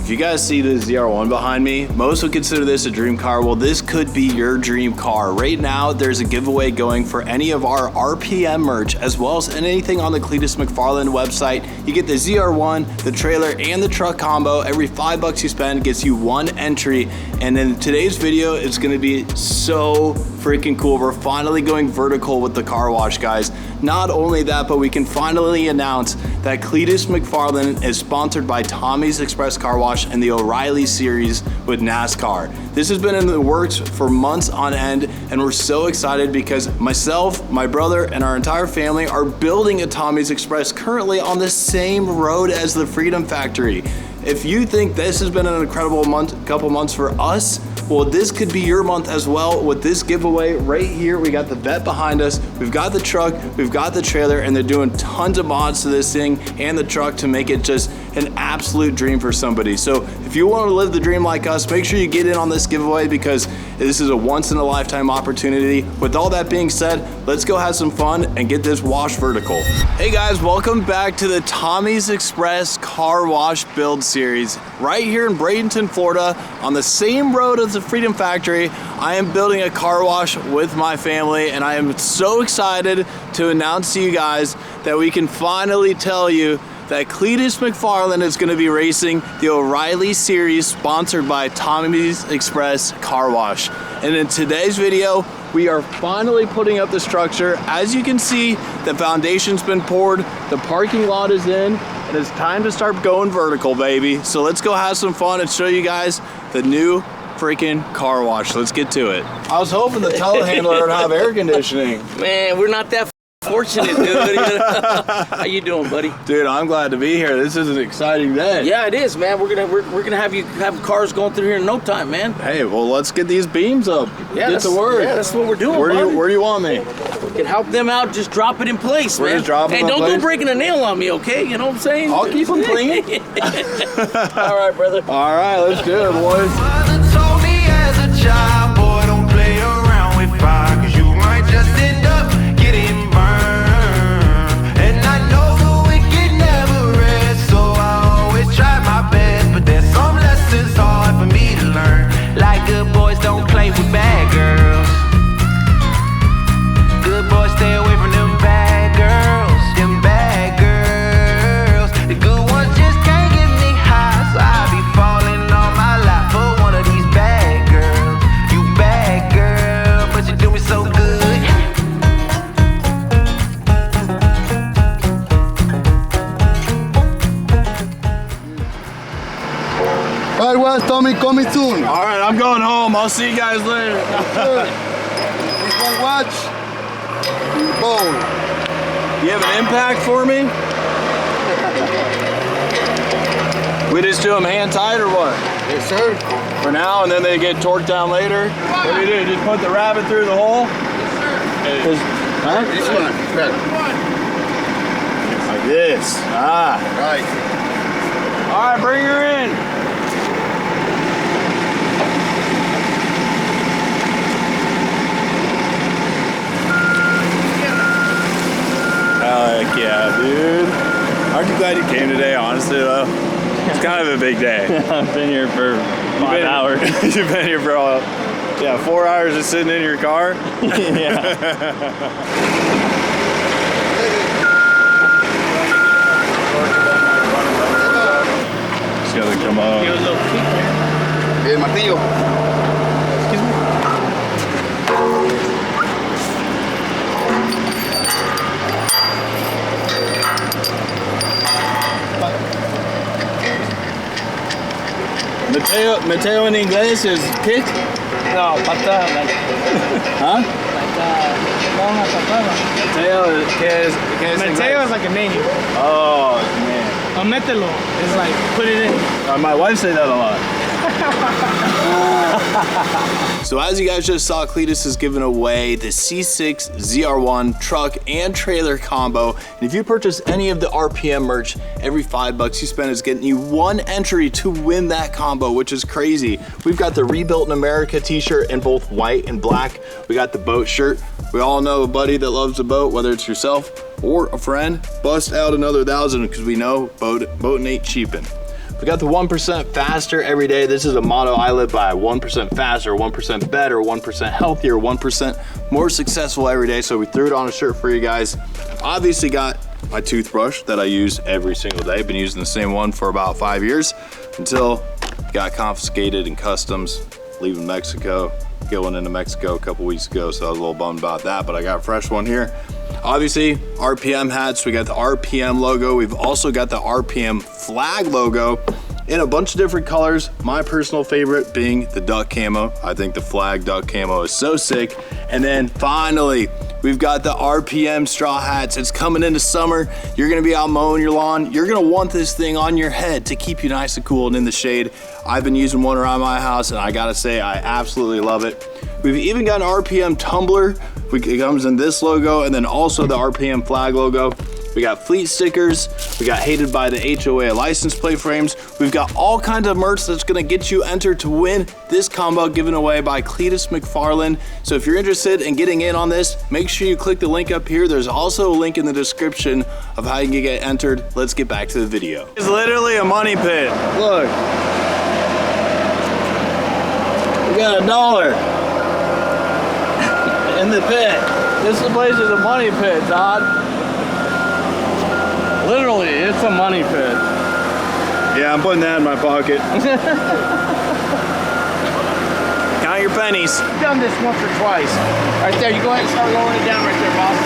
If you guys see the ZR1 behind me, most would consider this a dream car. Well, this could be your dream car. Right now, there's a giveaway going for any of our RPM merch, as well as anything on the Cleetus McFarland website. You get the ZR1, the trailer, and the truck combo. Every $5 you spend gets you one entry. And in today's video, it's gonna be so freaking cool. We're finally going vertical with the car wash, guys. Not only that, but we can finally announce that Cleetus McFarland is sponsored by Tommys Express Car Wash and the O'Reilly Series with NASCAR. This has been in the works for months on end, and we're so excited because myself, my brother, and our entire family are building a Tommys Express currently on the same road as the Freedom Factory. If you think this has been an incredible couple months for us, well, this could be your month as well with this giveaway right here. We got the vet behind us, we've got the truck, we've got the trailer, and they're doing tons of mods to this thing and the truck to make it just an absolute dream for somebody. So if you want to live the dream like us, make sure you get in on this giveaway because this is a once-in-a-lifetime opportunity. With all that being said, let's go have some fun and get this wash vertical. Hey guys, welcome back to the Tommys Express Car Wash Build Series. Right here in Bradenton, Florida, on the same road as the Freedom Factory, I am building a car wash with my family, and I am so excited to announce to you guys that we can finally tell you that Cleetus McFarland is going to be racing the O'Reilly Series sponsored by Tommys Express Car Wash. And in today's video, we are finally putting up the structure. As you can see, the foundation's been poured, the parking lot is in, and it's time to start going vertical, baby. So let's go have some fun and show you guys the new freaking car wash. Let's get to it. I was hoping the telehandler would have air conditioning. Man, we're not that fortunate, dude. How you doing, buddy? Dude, I'm glad to be here. This is an exciting day. Yeah, it is, man. We're gonna have cars going through here in no time, man. Hey, well, let's get these beams up. Yeah, get to work. Yeah, that's what we're doing. Where do you want me? We can help them out. Just drop it in place, We're man. just dropping hey, in don't place? go breaking a nail on me, okay? You know what I'm saying? I'll keep them clean. All right, brother. All right, let's do it, boys. Mother told me as a child, boy, don't play around with fire, 'cause you might just end up getting burned. And I know the wicked never rest, so I always try my best. But there's some lessons hard for me to learn, like good boys don't play with bad girls. Good boys stay away from them bad girls, them bad girls. The good ones just can't get me high, so I be falling on my lap for one of these bad girls. You bad girl, but you do me so good. Alright, well, Tommy, coming soon. All right, I'm going home. I'll see you guys later. This one watch. Boom. You have an impact for me? We just do them hand tight or what? Yes, sir. For now, and then they get torqued down later? What do you do? Just put the rabbit through the hole? Yes, sir. Huh? This one. Right. Like this. Ah. Right. All right, bring her in. Heck yeah, dude. Aren't you glad you came today, honestly, though? It's kind of a big day. I've been here for 5 hours. You've been here for 4 hours just sitting in your car? Yeah. Just gotta come up. El martillo. Mateo in inglés is kick? No, pata, like, Huh? long patada. Mateo, ¿qué es Mateo inglés? is like a name. Oh, man. A mételo is like, put it in. My wife said that a lot. So as you guys just saw, Cleetus is giving away the C6 ZR1 truck and trailer combo. And if you purchase any of the RPM merch, every $5 you spend is getting you one entry to win that combo, which is crazy. We've got the Rebuilt in America t-shirt in both white and black. We got the boat shirt. We all know a buddy that loves a boat, whether it's yourself or a friend. Bust out another 1,000 because we know boating ain't cheapin'. We got the 1% faster every day. This is a motto I live by. 1% faster, 1% better, 1% healthier, 1% more successful every day. So we threw it on a shirt for you guys. Obviously got my toothbrush that I use every single day. Been using the same one for about 5 years until it got confiscated in customs, leaving Mexico, going into Mexico a couple weeks ago. So I was a little bummed about that, but I got a fresh one here. Obviously, RPM hats. We got the RPM logo. We've also got the RPM flag logo in a bunch of different colors. My personal favorite being the duck camo. I think the flag duck camo is so sick. And then finally, we've got the RPM straw hats. It's coming into summer. You're gonna be out mowing your lawn. You're gonna want this thing on your head to keep you nice and cool and in the shade. I've been using one around my house and I gotta say, I absolutely love it. We've even got an RPM tumbler. It comes in this logo and then also the RPM flag logo. We got fleet stickers. We got hated by the HOA license plate frames. We've got all kinds of merch that's gonna get you entered to win this combo given away by Cleetus McFarland. So if you're interested in getting in on this, make sure you click the link up here. There's also a link in the description of how you can get entered. Let's get back to the video. It's literally a money pit. Look. We got $1 in the pit. This place is a money pit, Todd. Literally, it's a money pit. Yeah, I'm putting that in my pocket. Count your pennies. I've done this once or twice. Right there, you go ahead and start lowering it down right there, boss.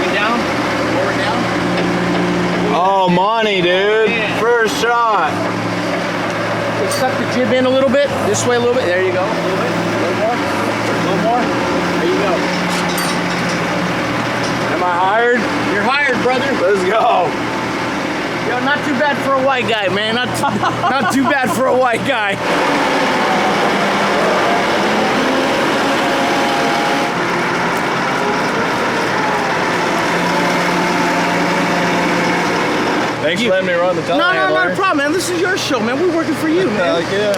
Get down, lower it down. Oh, money, dude. First shot. Let's suck the jib in a little bit. This way a little bit. There you go. A little bit. A little more. A little more. There you go. Am I hired? You're hired, brother. Let's go. Yo, not too bad for a white guy, man. Not too bad for a white guy. Thanks for letting me run the telehandler. No, not a problem, man. This is your show, man. We're working for you, man. Yeah.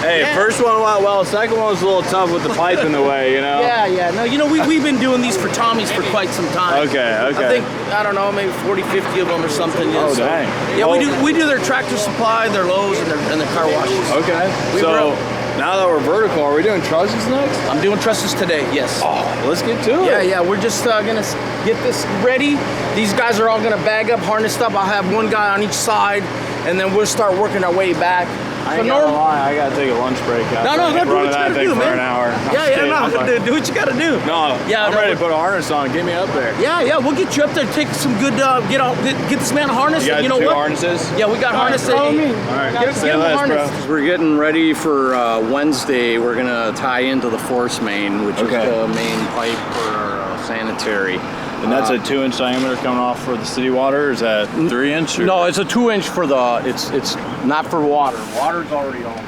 Hey, Yeah. first one went well. Second one was a little tough with the pipe in the way, you know? Yeah. No, you know, we've been doing these for Tommys for quite some time. Okay. I think, I don't know, maybe 40, 50 of them or something. Yeah, Oh, dang. Yeah, Well- we do their tractor supply, their lows, and their car washes. Okay. So now that we're vertical, are we doing trusses next? I'm doing trusses today, yes. Oh, let's get to it. Yeah, we're just gonna get this ready. These guys are all gonna bag up, harnessed up. I'll have one guy on each side, and then we'll start working our way back. I ain't gonna lie, I gotta take a lunch break. No, do what you gotta do, man. For an hour. Do what you gotta do. No, Yeah, I'm no, ready to put a harness on. Get me up there. Yeah, we'll get you up there. Take some good, get this man a harness. You got and you know two what? harnesses? Yeah, we got harnesses. All right. Get him a harness. We're getting ready for Wednesday. We're gonna tie into the force main, which Okay. is the main pipe for our sanitary. And that's a 2-inch diameter coming off for the city water, or is that 3-inch? No, it's a 2-inch for the. It's not for water. Water's already on.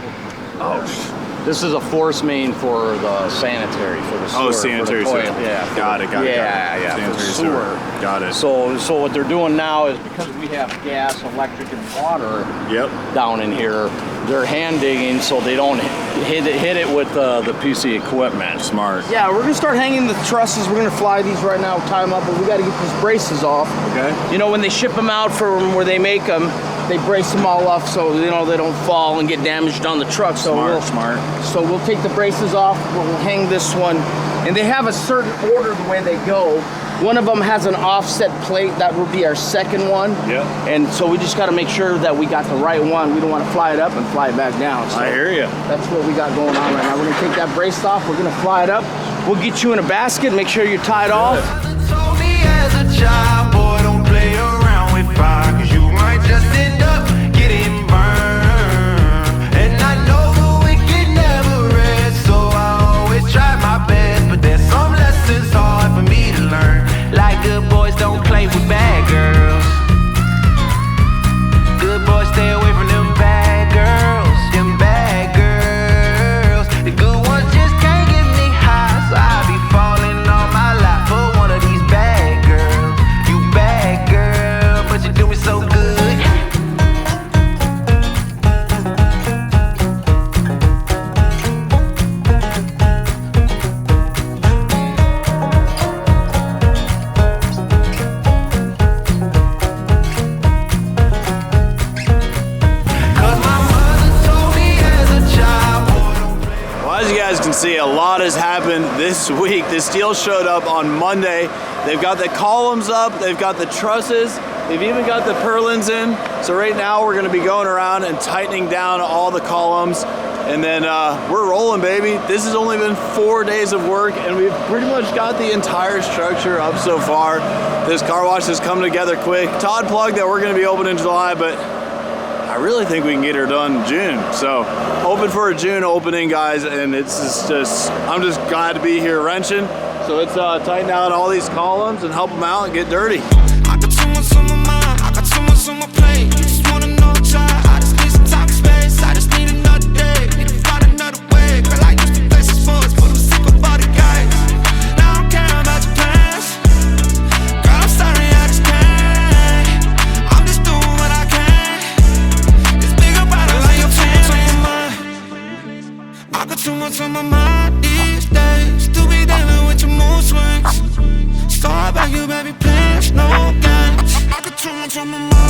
Oh. This is a force main for the sanitary, for the sewer. Oh, sanitary for the sewer. toilet. Yeah. Got it. Yeah, for Sanitary the sewer. Got it. So what they're doing now is because we have gas, electric, and water Yep. down in here, they're hand digging so they don't hit it with the PC equipment. Smart. Yeah, we're gonna start hanging the trusses. We're gonna fly these right now, tie them up, but we gotta get these braces off. Okay. You know, when they ship them out from where they make them, they brace them all off so you know they don't fall and get damaged on the truck. So Smart. So we'll take the braces off. We'll hang this one, and they have a certain order the way they go. One of them has an offset plate. That will be our second one. Yep. And so we just got to make sure that we got the right one. We don't want to fly it up and fly it back down. So I hear you. that's what we got going on right now. We're gonna take that brace off. We're gonna fly it up. We'll get you in a basket. Make sure you're tied off. Told me as a child, boy, don't play around with fire, 'cause you might just end up getting burned. And I know the wicked never rest, so I always try my best. But there's some lessons hard for me to learn. Like good boys don't play with bad girls. Good boys stay away from them bad girls. Them bad girls. The good ones just can't get me high, so I be falling on my lap for one of these bad girls. You bad see, a lot has happened this week. The steel showed up on Monday. They've got the columns up, they've got the trusses, they've even got the purlins in. So right now we're gonna be going around and tightening down all the columns, and then we're rolling, baby. This has only been 4 days of work, and we've pretty much got the entire structure up so far. This car wash has come together quick. Todd plugged that we're gonna be open in July, but I really think we can get her done in June. So hoping for a June opening, guys, and it's just I'm just glad to be here wrenching. So let's tighten out all these columns and help them out and get dirty. I got too much on my mind, I got too much on my plate. You just wanna know try, I just need some time and space. I just need another day, need to find another way. Girl, I used to play some sports, but I'm sick of all the guys. Now I don't care about your plans. Girl, I'm sorry, I just can't. I'm just doing what I can. It's bigger about it, like your plans on your mind. I got too much on my mind these days. To be dealing with your mood swings. So I beg you, baby, please, no games. I got too much on my mind.